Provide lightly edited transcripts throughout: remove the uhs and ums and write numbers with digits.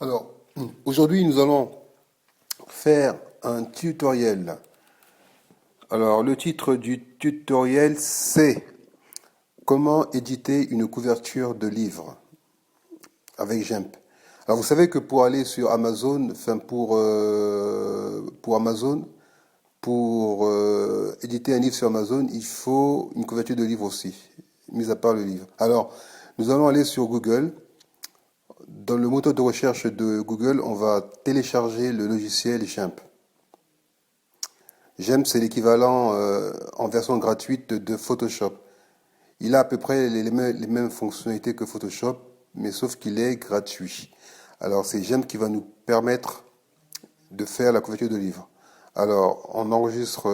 Alors, aujourd'hui, nous allons faire un tutoriel. Alors, le titre du tutoriel, c'est comment éditer une couverture de livre avec GIMP. Alors, vous savez que pour aller sur Amazon, enfin pour Amazon, pour éditer un livre sur Amazon, il faut une couverture de livre aussi, mis à part le livre. Alors, nous allons aller sur Google. Dans le moteur de recherche de Google, on va télécharger le logiciel GIMP. GEMP, c'est l'équivalent en version gratuite de Photoshop. Il a à peu près les mêmes fonctionnalités que Photoshop, mais sauf qu'il est gratuit. Alors, c'est GEMP qui va nous permettre de faire la couverture de livre. Alors, on enregistre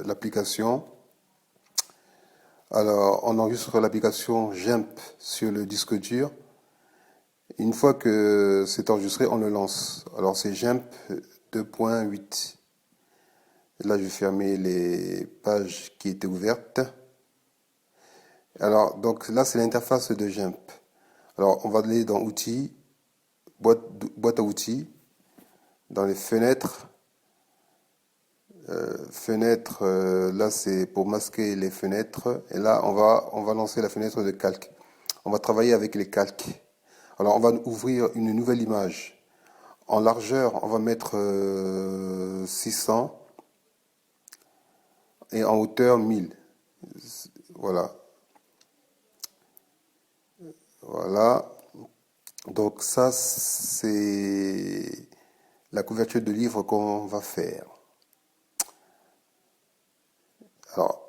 l'application. Alors, on enregistre l'application GEMP sur le disque dur. Une fois que c'est enregistré, on le lance. Alors, c'est GEMP 2.8. Là, je vais fermer les pages qui étaient ouvertes. Alors, donc là, c'est l'interface de GIMP. Alors, on va aller dans Outils, boîte à outils, dans les fenêtres. Là, c'est pour masquer les fenêtres. Et là, on va lancer la fenêtre de calque. On va travailler avec les calques. Alors, on va ouvrir une nouvelle image. En largeur, on va mettre 600 et en hauteur 1000. Voilà. Voilà. Donc ça, c'est la couverture de livre qu'on va faire. Alors,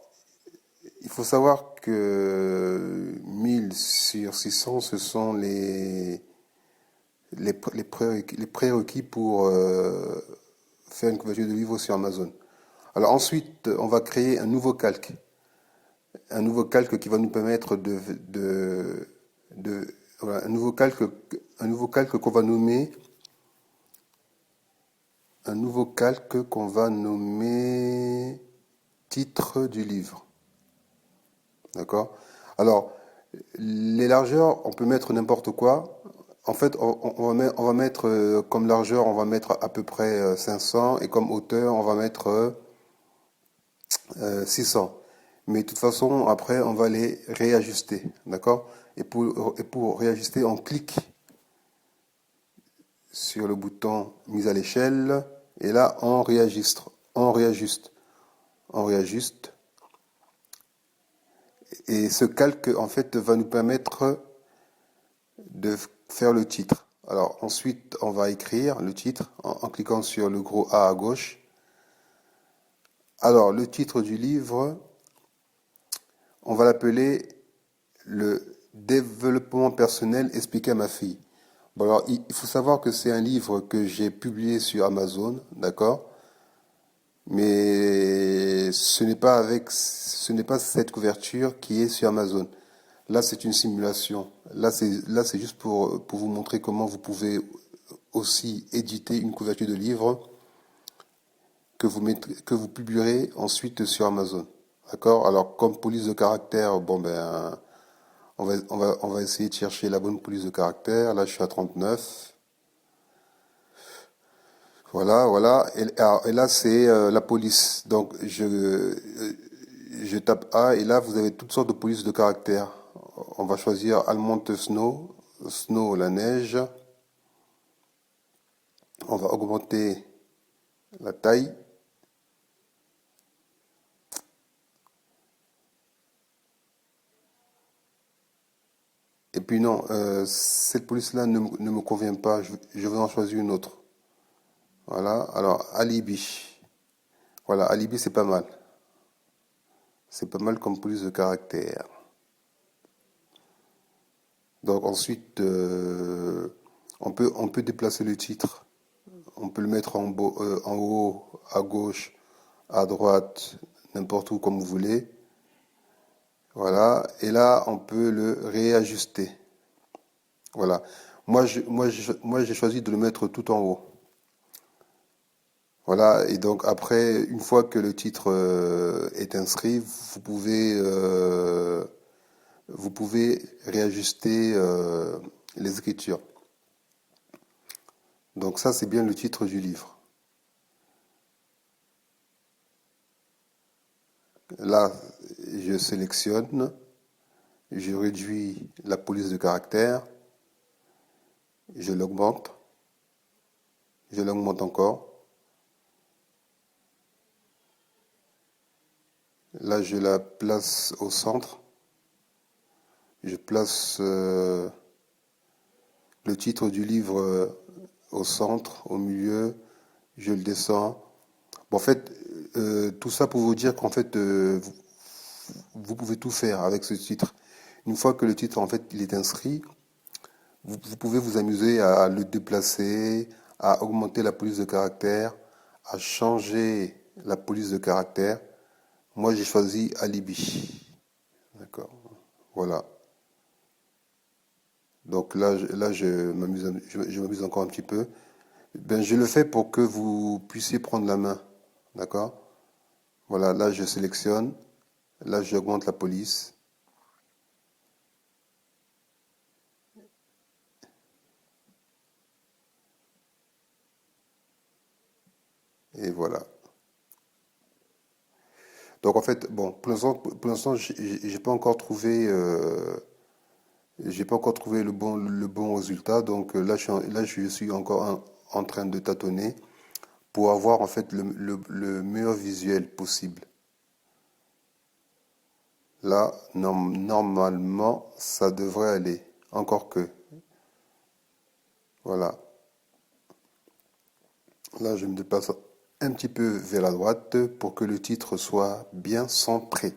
il faut savoir que 1000 sur 600, ce sont les prérequis pour faire une couverture de livre sur Amazon. Alors ensuite, on va créer un nouveau calque. Un nouveau calque qui va nous permettre voilà, un nouveau calque qu'on va nommer titre du livre. D'accord? Alors, les largeurs, on peut mettre n'importe quoi. En fait, on va mettre comme largeur, on va mettre à peu près 500 et comme hauteur, on va mettre 600. Mais de toute façon, après, on va les réajuster. D'accord? Et pour réajuster, on clique sur le bouton mise à l'échelle et là, on réajuste. On réajuste. On réajuste. Et ce calque, en fait, va nous permettre de faire le titre. Alors ensuite, on va écrire le titre en cliquant sur le gros A à gauche. Alors le titre du livre, on va l'appeler le développement personnel expliqué à ma fille. Bon alors il faut savoir que c'est un livre que j'ai publié sur Amazon, d'accord? Mais ce n'est pas cette couverture qui est sur Amazon. Là, c'est une simulation. Là, c'est juste pour vous montrer comment vous pouvez aussi éditer une couverture de livre que vous publierez ensuite sur Amazon. D'accord? Alors, comme police de caractère, bon ben, on va essayer de chercher la bonne police de caractère. Là, je suis à 39. Voilà, voilà. Et là, c'est la police. Donc, je tape A et là, vous avez toutes sortes de polices de caractère. On va choisir Almond Snow, Snow, la neige. On va augmenter la taille. Et puis non, cette police-là ne me convient pas. Je vais en choisir une autre. Voilà. Alors, Alibi. Voilà, Alibi, c'est pas mal. C'est pas mal comme police de caractère. Donc ensuite, on peut déplacer le titre. On peut le mettre en haut, à gauche, à droite, n'importe où comme vous voulez. Voilà. Et là, on peut le réajuster. Voilà. Moi, j'ai choisi de le mettre tout en haut. Voilà. Et donc après, une fois que le titre est inscrit, vous pouvez réajuster les écritures. Donc ça, c'est bien le titre du livre. Là, je sélectionne, je réduis la police de caractère, je l'augmente, je l'augmente encore. Là, je la place au centre. Je place le titre du livre au centre, au milieu. Je le descends. Bon, en fait, tout ça pour vous dire qu'en fait, vous pouvez tout faire avec ce titre. Une fois que le titre, en fait, il est inscrit, vous pouvez vous amuser à le déplacer, à augmenter la police de caractère, à changer la police de caractère. Moi, j'ai choisi Alibi. D'accord. Voilà. Donc là, je m'amuse encore un petit peu. Ben, je le fais pour que vous puissiez prendre la main. D'accord? Voilà, là, je sélectionne. Là, j'augmente la police. Et voilà. Donc en fait, bon, pour l'instant, j'ai pas encore trouvé, j'ai pas encore trouvé le bon résultat. Donc là, là, je suis encore en train de tâtonner pour avoir en fait le meilleur visuel possible. Là, normalement, ça devrait aller. Encore que, voilà. Là, je me déplace un petit peu vers la droite pour que le titre soit bien centré.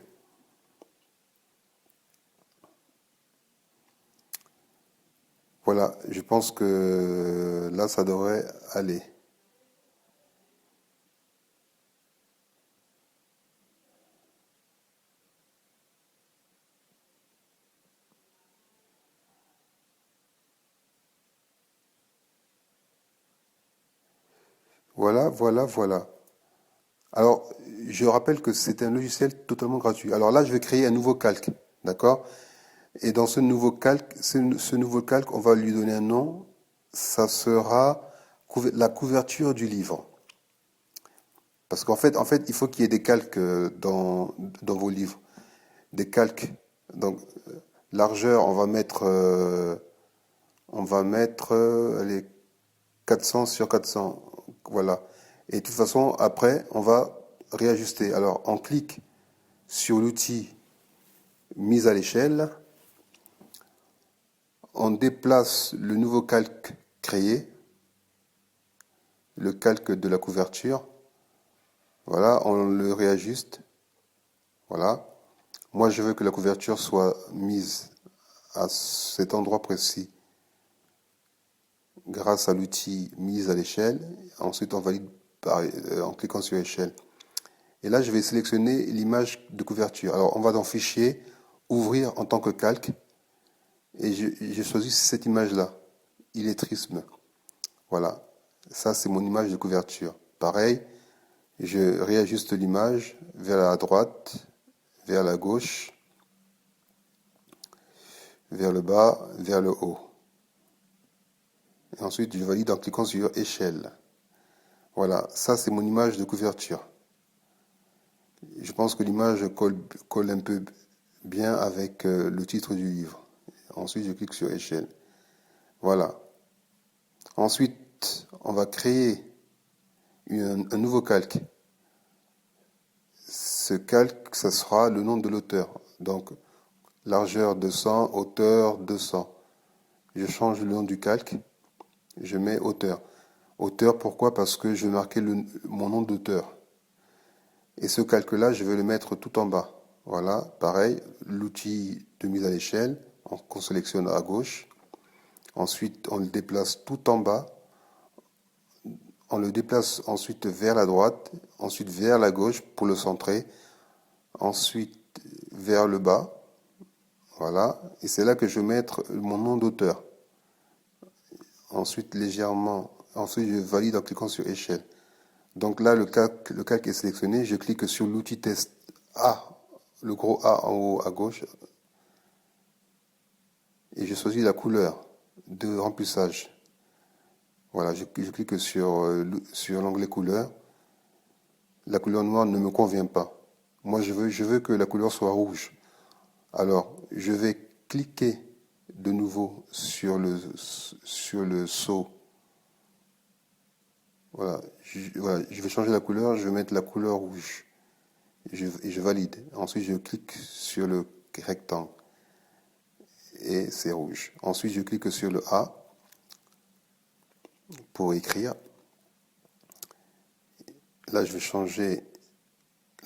Voilà, je pense que là, ça devrait aller. Voilà, voilà, voilà. Alors, je rappelle que c'est un logiciel totalement gratuit. Alors là, je vais créer un nouveau calque, d'accord? Et dans ce nouveau calque, on va lui donner un nom. Ça sera la couverture du livre. Parce qu'en fait, il faut qu'il y ait des calques dans vos livres. Des calques. Donc, largeur, on va mettre les 400 sur 400. Voilà. Et de toute façon, après, on va réajuster. Alors, on clique sur l'outil mise à l'échelle. On déplace le nouveau calque créé, le calque de la couverture. Voilà, on le réajuste. Voilà. Moi, je veux que la couverture soit mise à cet endroit précis grâce à l'outil mise à l'échelle. Ensuite, on valide en cliquant sur échelle. Et là, je vais sélectionner l'image de couverture. Alors, on va dans Fichier, Ouvrir en tant que calque. Et je choisis cette image-là, illettrisme. Voilà, ça c'est mon image de couverture. Pareil, je réajuste l'image vers la droite, vers la gauche, vers le bas, vers le haut. Et ensuite, je valide en cliquant sur échelle. Voilà, ça c'est mon image de couverture. Je pense que l'image colle un peu bien avec le titre du livre. Ensuite, je clique sur échelle. Voilà. Ensuite, on va créer un nouveau calque. Ce calque, ça sera le nom de l'auteur. Donc, largeur 200, hauteur 200. Je change le nom du calque, je mets auteur. Auteur, pourquoi? Parce que je vais marquer mon nom d'auteur. Et ce calque-là, je vais le mettre tout en bas. Voilà, pareil, l'outil de mise à l'échelle, qu'on sélectionne à gauche. Ensuite, on le déplace tout en bas. On le déplace ensuite vers la droite, ensuite vers la gauche pour le centrer. Ensuite, vers le bas. Voilà, et c'est là que je vais mettre mon nom d'auteur. Ensuite, ensuite je valide en cliquant sur échelle. Donc là, le calque est sélectionné. Je clique sur l'outil test A, le gros A en haut à gauche, et je choisis la couleur de remplissage. Voilà, je clique sur l'onglet couleur. La couleur noire ne me convient pas. Moi, je veux que la couleur soit rouge. Alors, je vais cliquer de nouveau sur le sceau. Voilà, voilà, je vais changer la couleur, je vais mettre la couleur rouge. Et je valide. Ensuite, je clique sur le rectangle et c'est rouge. Ensuite, je clique sur le A pour écrire. Là, je vais changer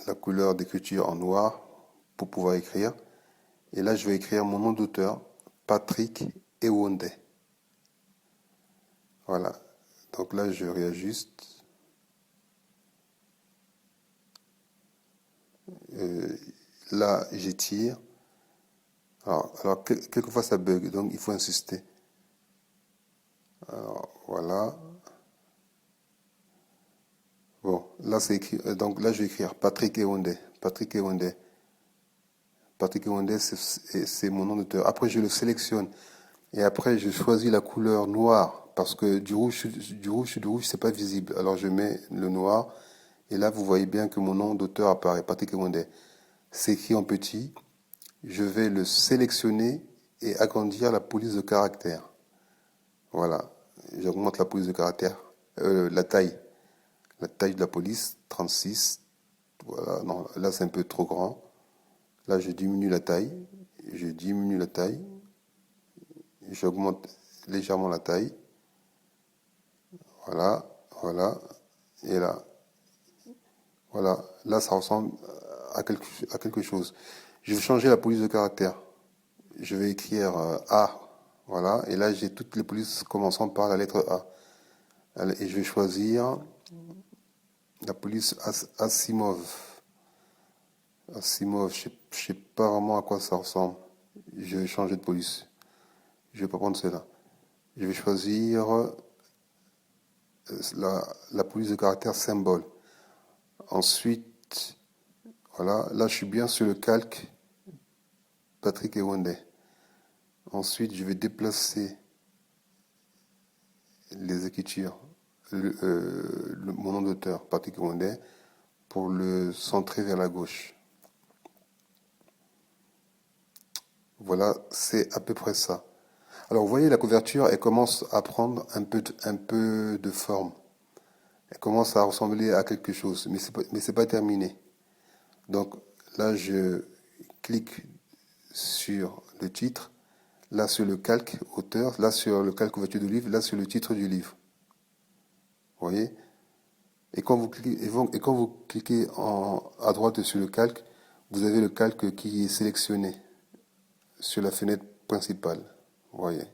la couleur d'écriture en noir pour pouvoir écrire. Et là, je vais écrire mon nom d'auteur, Patrick Ewonde. Voilà. Donc là, je réajuste. Euh, Là, j'étire. Alors quelquefois, ça bug, donc il faut insister. Alors, voilà. Bon, là, c'est écrit. Donc là, je vais écrire Patrick Ewonde. Patrick Ewonde. Patrick Ewonde, c'est mon nom d'auteur. Après, je le sélectionne. Et après, je choisis la couleur noire. Parce que du rouge, c'est pas visible. Alors, je mets le noir. Et là, vous voyez bien que mon nom d'auteur apparaît. Patrick Ewonde. C'est écrit en petit. Je vais le sélectionner et agrandir la police de caractère. Voilà. J'augmente la police de caractère. La taille. La taille de la police, 36. Voilà. Non, là, c'est un peu trop grand. Là, je diminue la taille. Je diminue la taille. J'augmente légèrement la taille. Voilà. Voilà. Et là. Voilà. Là, ça ressemble à quelque chose. Je vais changer la police de caractère. Je vais écrire A. Voilà. Et là, j'ai toutes les polices commençant par la lettre A. Et je vais choisir la police Asimov. Asimov, je sais pas vraiment à quoi ça ressemble. Je vais changer de police. Je vais pas prendre celle-là. Je vais choisir la police de caractère symbole. Ensuite, voilà, là je suis bien sur le calque Patrick Ewonde. Ensuite, je vais déplacer les écritures, mon nom d'auteur, Patrick Ewonde, pour le centrer vers la gauche. Voilà, c'est à peu près ça. Alors, vous voyez, la couverture, elle commence à prendre un peu de forme. Elle commence à ressembler à quelque chose, mais c'est pas terminé. Donc, là, je clique sur le titre, là sur le calque auteur, là sur le calque couverture du livre, là sur le titre du livre. Vous voyez? Et quand vous cliquez à droite sur le calque, vous avez le calque qui est sélectionné sur la fenêtre principale. Vous voyez?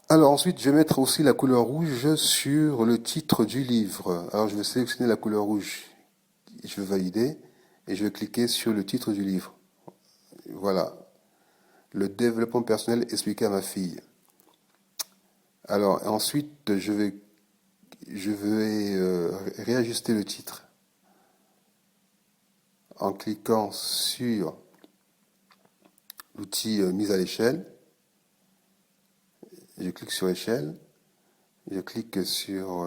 Alors ensuite, je vais mettre aussi la couleur rouge sur le titre du livre. Alors je vais sélectionner la couleur rouge. Je vais valider et je vais cliquer sur le titre du livre. Voilà. Le développement personnel expliqué à ma fille. Alors ensuite, je vais réajuster le titre en cliquant sur l'outil mise à l'échelle. Je clique sur échelle. Je clique sur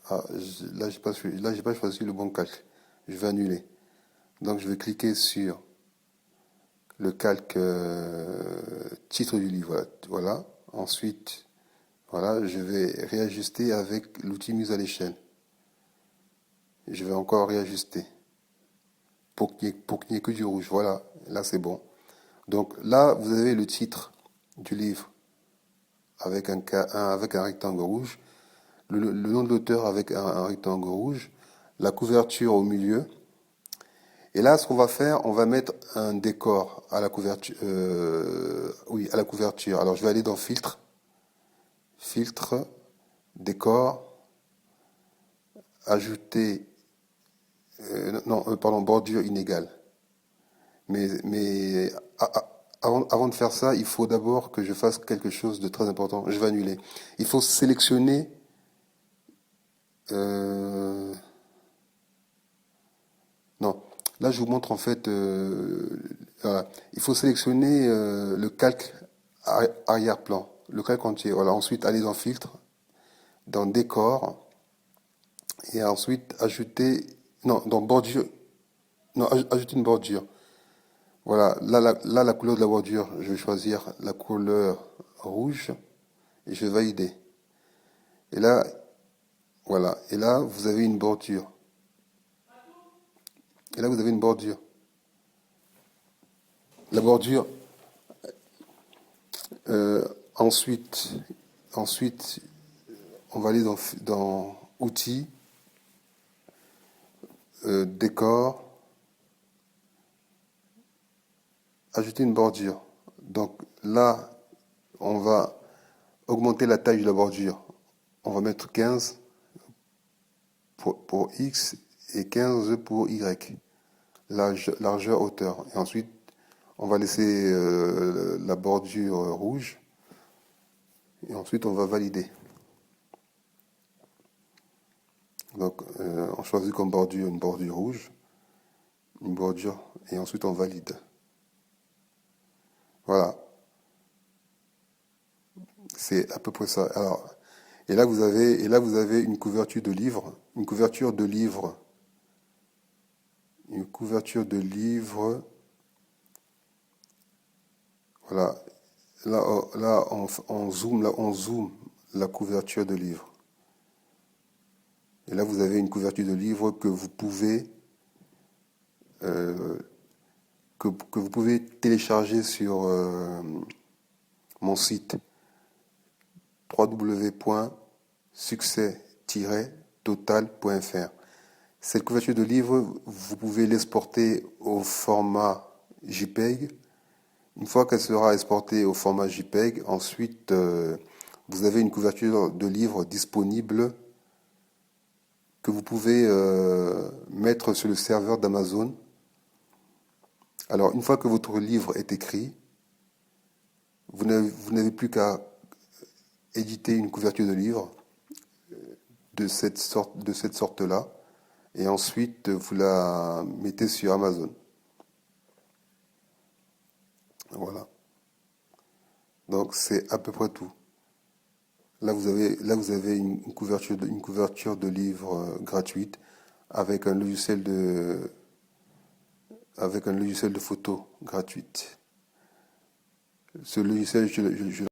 là j'ai pas choisi le bon calque. Je vais annuler. Donc je vais cliquer sur le calque titre du livre. Voilà. Ensuite, voilà, je vais réajuster avec l'outil mise à l'échelle. Je vais encore réajuster pour qu'il n'y ait que du rouge. Voilà, là c'est bon. Donc là, vous avez le titre du livre avec avec un rectangle rouge, le nom de l'auteur avec un rectangle rouge, la couverture au milieu. Et là, ce qu'on va faire, on va mettre un décor à la couverture. Oui, à la couverture. Alors, je vais aller dans Filtre, Filtre, Décor, Ajouter. Non, pardon, bordure inégale. Mais avant de faire ça, il faut d'abord que je fasse quelque chose de très important. Je vais annuler. Il faut sélectionner. euh, non, là je vous montre en fait. Voilà. Il faut sélectionner le calque arrière-plan. le calque entier. Voilà. Ensuite, allez dans filtre, dans décor, et ensuite ajouter, non, dans bordure, non, ajouter une bordure. Voilà, la couleur de la bordure, je vais choisir la couleur rouge et je vais valider. Et là, voilà, et là, vous avez une bordure. Et là, vous avez une bordure. La bordure, ensuite, ensuite, on va aller dans outils, décor, ajouter une bordure. Donc là, on va augmenter la taille de la bordure. On va mettre 15 pour X et 15 pour Y. Largeur, hauteur. Et ensuite, on va laisser la bordure rouge. Et ensuite, on va valider. Donc, on choisit comme bordure une bordure rouge, une bordure, et ensuite on valide. Voilà, c'est à peu près ça. Alors, et là vous avez une couverture de livre, une couverture de livre, une couverture de livre. Voilà, là, on zoome la couverture de livre. Et là, vous avez une couverture de livre que vous pouvez euh, que vous pouvez télécharger sur mon site www.succès-total.fr. Cette couverture de livre, vous pouvez l'exporter au format JPEG. Une fois qu'elle sera exportée au format JPEG, ensuite, vous avez une couverture de livre disponible que vous pouvez mettre sur le serveur d'Amazon. Alors, une fois que votre livre est écrit, vous n'avez plus qu'à éditer une couverture de livre de cette sorte-là, et ensuite vous la mettez sur Amazon. Voilà. Donc c'est à peu près tout. Là vous avez une couverture de livre gratuite avec avec un logiciel de photo gratuite. Ce logiciel, je